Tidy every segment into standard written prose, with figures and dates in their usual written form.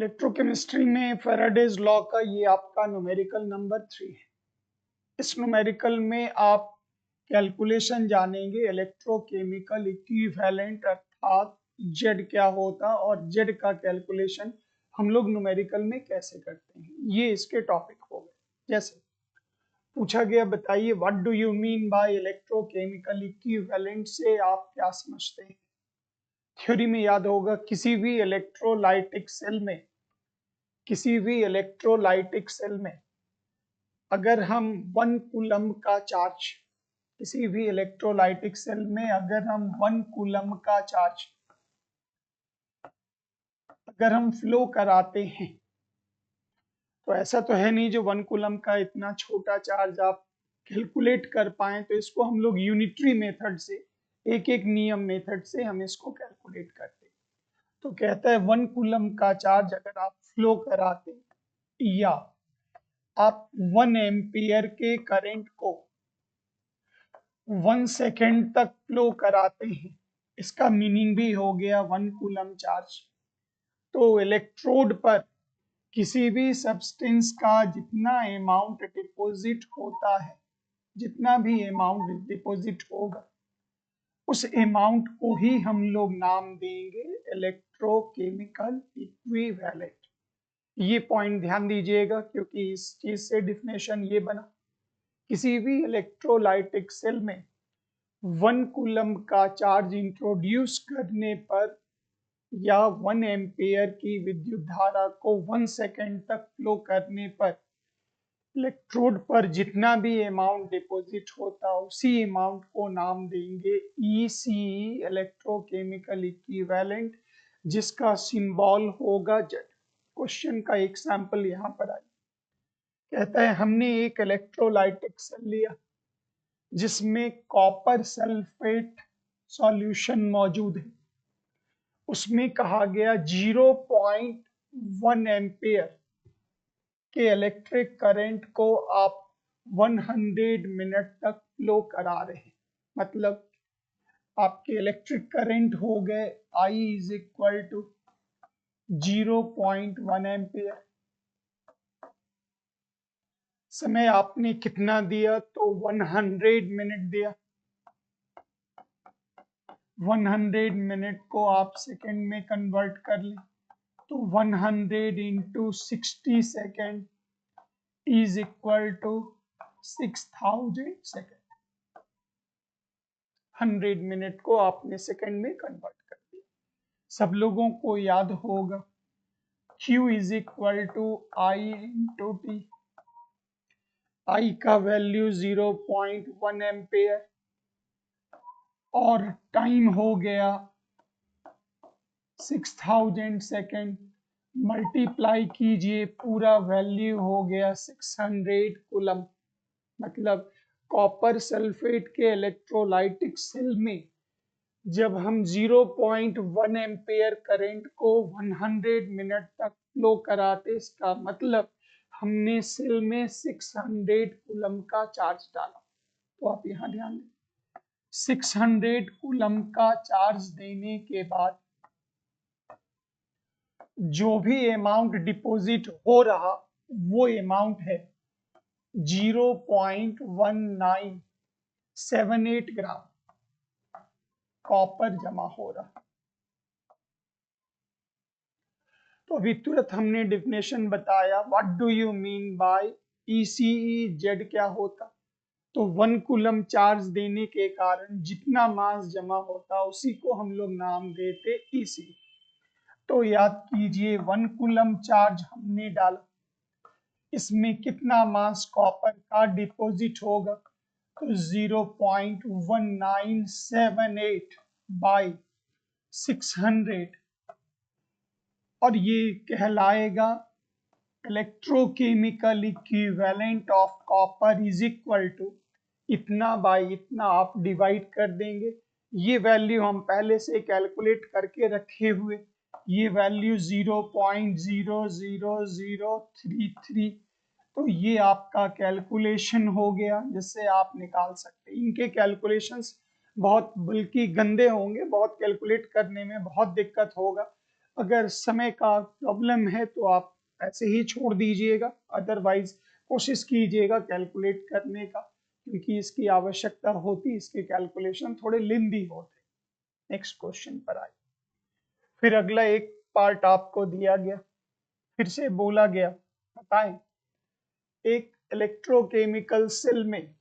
Electrochemistry में Faraday's law का ये आपका न्यूमेरिकल नंबर 3 है। इस न्यूमेरिकल में आप कैलकुलेशन जानेंगे इलेक्ट्रोकेमिकल इक्विवेलेंट अर्थात जेड क्या होता और जेड का कैलकुलेशन हम लोग न्यूमेरिकल में कैसे करते हैं, ये इसके टॉपिक हो गए। जैसे पूछा गया, बताइए what do you mean by electrochemical equivalent से आप क्या समझते हैं। थ्योरी में याद होगा, किसी भी इलेक्ट्रोलाइटिक सेल में अगर हम 1 कूलम का चार्ज किसी भी इलेक्ट्रोलाइटिक सेल में अगर हम 1 कूलम का चार्ज अगर हम फ्लो कराते हैं, तो ऐसा तो है नहीं जो 1 कूलम का इतना छोटा चार्ज आप कैलकुलेट कर पाए, तो इसको हम लोग यूनिटरी मेथड से एक एक नियम मेथड से हम इसको कैलकुलेट करते हैं। तो कहता है 1 कूलम का चार्ज अगर आप फ्लो कराते या आप 1 एम्पियर के करंट को 1 सेकेंड तक फ्लो कराते हैं, इसका मीनिंग भी हो गया 1 कूलम चार्ज। तो इलेक्ट्रोड पर किसी भी सब्सटेंस का जितना अमाउंट डिपॉजिट होता है, जितना भी अमाउंट डिपॉजिट होगा, उस अमाउंट को ही हम लोग नाम देंगे इलेक्ट्रोकेमिकल इक्विवेलेंट। ये पॉइंट ध्यान दीजिएगा, क्योंकि इस चीज से डिफिनेशन ये बना, किसी भी इलेक्ट्रोलाइटिक सेल में 1 कूलम का चार्ज इंट्रोड्यूस करने पर या 1 एम्पियर की विद्युत धारा को 1 सेकेंड तक फ्लो करने पर इलेक्ट्रोड पर जितना भी अमाउंट डिपॉजिट होता, उसी अमाउंट को नाम देंगे ECE इलेक्ट्रोकेमिकल इक्विवेलेंट, जिसका सिंबल होगा जेड। क्वेश्चन का एक सैंपल यहाँ पर आई, कहता है हमने एक इलेक्ट्रोलाइटिक सेल लिया जिसमें कॉपर सल्फेट सॉल्यूशन मौजूद है। उसमें कहा गया 0.1 एम्पियर के इलेक्ट्रिक करंट को आप 100 मिनट तक फ्लो करा रहे हैं। मतलब आपके इलेक्ट्रिक करंट हो गए I is equal to 0.1 ampere. समय आपने कितना दिया, तो 100 मिनट दिया। 100 मिनट को आप सेकेंड में कन्वर्ट कर लें, तो 100 into 60 second is equal to 6000 second. 100 minute को आपने सेकेंड में कन्वर्ट कर दिया। सब लोगों को याद होगा Q is equal to I into t. I का वैल्यू 0.1 एम्पियर और टाइम हो गया 6000 सेकेंड। मल्टीप्लाई कीजिए, पूरा वैल्यू हो गया 600 कूलम। मतलब कॉपर सल्फेट के इलेक्ट्रोलाइटिक सेल में जब हम 0.1 एम्पियर करंट को 100 मिनट तक फ्लो कराते, इसका मतलब हमने सेल में 600 कूलम का चार्ज डाला। तो आप यहाँ ध्यान दें, 600 कूलम का चार्ज देने के बाद जो भी अमाउंट डिपॉजिट हो रहा, वो अमाउंट है 0.1978 ग्राम कॉपर जमा हो रहा। तो अभी तुरंत हमने डिफिनेशन बताया, what do you mean by ECE, Z क्या होता। तो 1 कूलम चार्ज देने के कारण जितना मास जमा होता, उसी को हम लोग नाम देते ECE। तो याद कीजिए 1 कूलम चार्ज हमने डाला, इसमें कितना मास कॉपर का डिपॉजिट होगा, तो 0.1978 बाई 600, और ये कहलाएगा electrochemical equivalent of copper is equal to इतना बाई इतना। आप डिवाइड कर देंगे, ये वैल्यू हम पहले से कैलकुलेट करके रखे हुए, ये वैल्यू 0.00033। तो ये आपका कैलकुलेशन हो गया, जिससे आप निकाल सकते हैं। इनके कैलकुलेशंस बहुत बल्कि गंदे होंगे, बहुत कैलकुलेट करने में बहुत दिक्कत होगा, अगर समय का प्रॉब्लम है तो आप ऐसे ही छोड़ दीजिएगा, अदरवाइज कोशिश कीजिएगा कैलकुलेट करने का, क्योंकि इसकी आवश्यकता होती, इसके कैलकुलेशन थोड़े लेंदी होते। नेक्स्ट क्वेश्चन पर आए। फिर अगला एक पार्ट आपको दिया गया, फिर से बोला गया, बताएं एक इलेक्ट्रोकेमिकल सेल में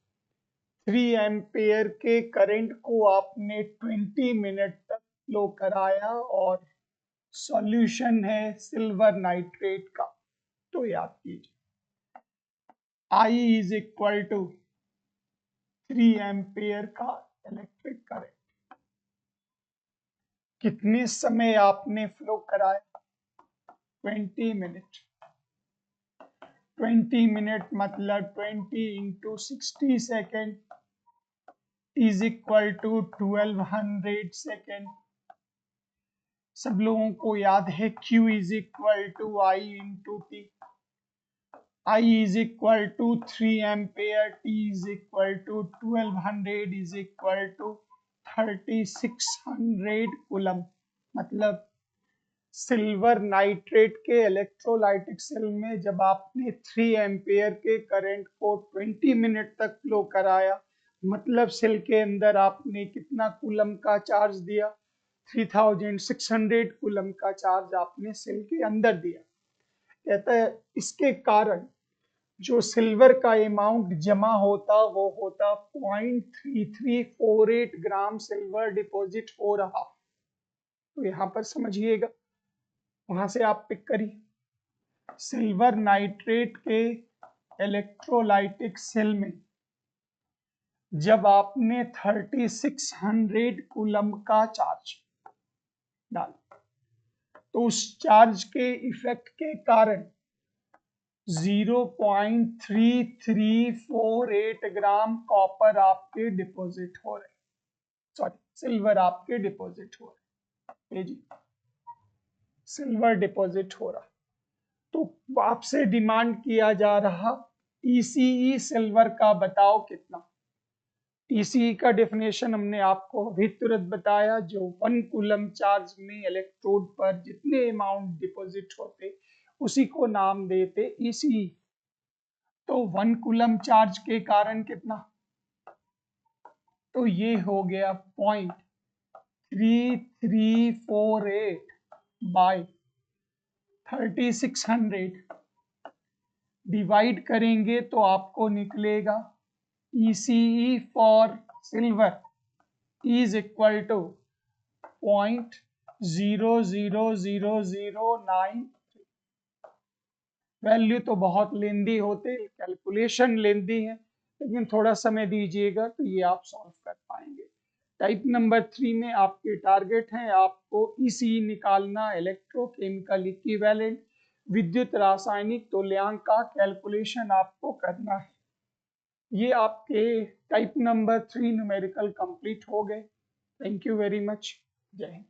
3 एम्पेयर के करंट को आपने 20 मिनट तक फ्लो कराया और सॉल्यूशन है सिल्वर नाइट्रेट का। तो याद कीजिए I is equal to 3 ampere का इलेक्ट्रिक करंट, कितने समय आपने फ्लो कराया? 20 मिनट। 20 मिनट मतलब 20 into 60 second is equal to 1200 second. सब लोगों को याद है Q is equal to I into t. I is equal to 3 ampere, T is equal to 1200 is equal to 3600 coulomb. मतलब सिल्वर नाइट्रेट के electrolytic cell में जब आपने 3 एम्पेयर के करंट को 20 मिनट तक फ्लो कराया, मतलब सेल के अंदर आपने कितना कूलम का चार्ज दिया? 3600 कूलम का चार्ज आपने सेल के अंदर दिया। कहता है इसके कारण जो सिल्वर का अमाउंट जमा होता वो होता 0.3348 ग्राम सिल्वर डिपॉजिट हो रहा। तो यहाँ पर समझिएगा, वहां से आप पिक करिए। सिल्वर नाइट्रेट के इलेक्ट्रोलाइटिक सेल में जब आपने 3600 कूलम का चार्ज डाला तो उस चार्ज के इफेक्ट के कारण 0.3348 ग्राम कॉपर आपके डिपॉजिट हो रहे, सॉरी सिल्वर आपके डिपॉजिट हो रहे जी, सिल्वर डिपॉजिट हो रहा। तो आपसे डिमांड किया जा रहा ECE सिल्वर का बताओ कितना। ECE का डेफिनेशन हमने आपको अभी तुरंत बताया, जो 1 कूलम चार्ज में इलेक्ट्रोड पर जितने अमाउंट डिपॉजिट होते उसी को नाम देते ECE। तो 1 कूलम चार्ज के कारण कितना? तो ये हो गया 0.3348 बाय 3600 डिवाइड करेंगे तो आपको निकलेगा ECE for silver is equal to 0.00009। Value तो बहुत लेंदी होते, कैलकुलेशन लेंदी है, लेकिन थोड़ा समय दीजिएगा तो ये आप सॉल्व कर पाएंगे। टाइप नंबर 3 में आपके टारगेट हैं, आपको ECE निकालना, इलेक्ट्रोकेमिकल इक्विवेलेंट, विद्युत रासायनिक तुल्यांक का कैलकुलेशन आपको करना है। ये आपके टाइप नंबर 3 न्यूमेरिकल कंप्लीट हो गए। Thank you very much. जय हिंद।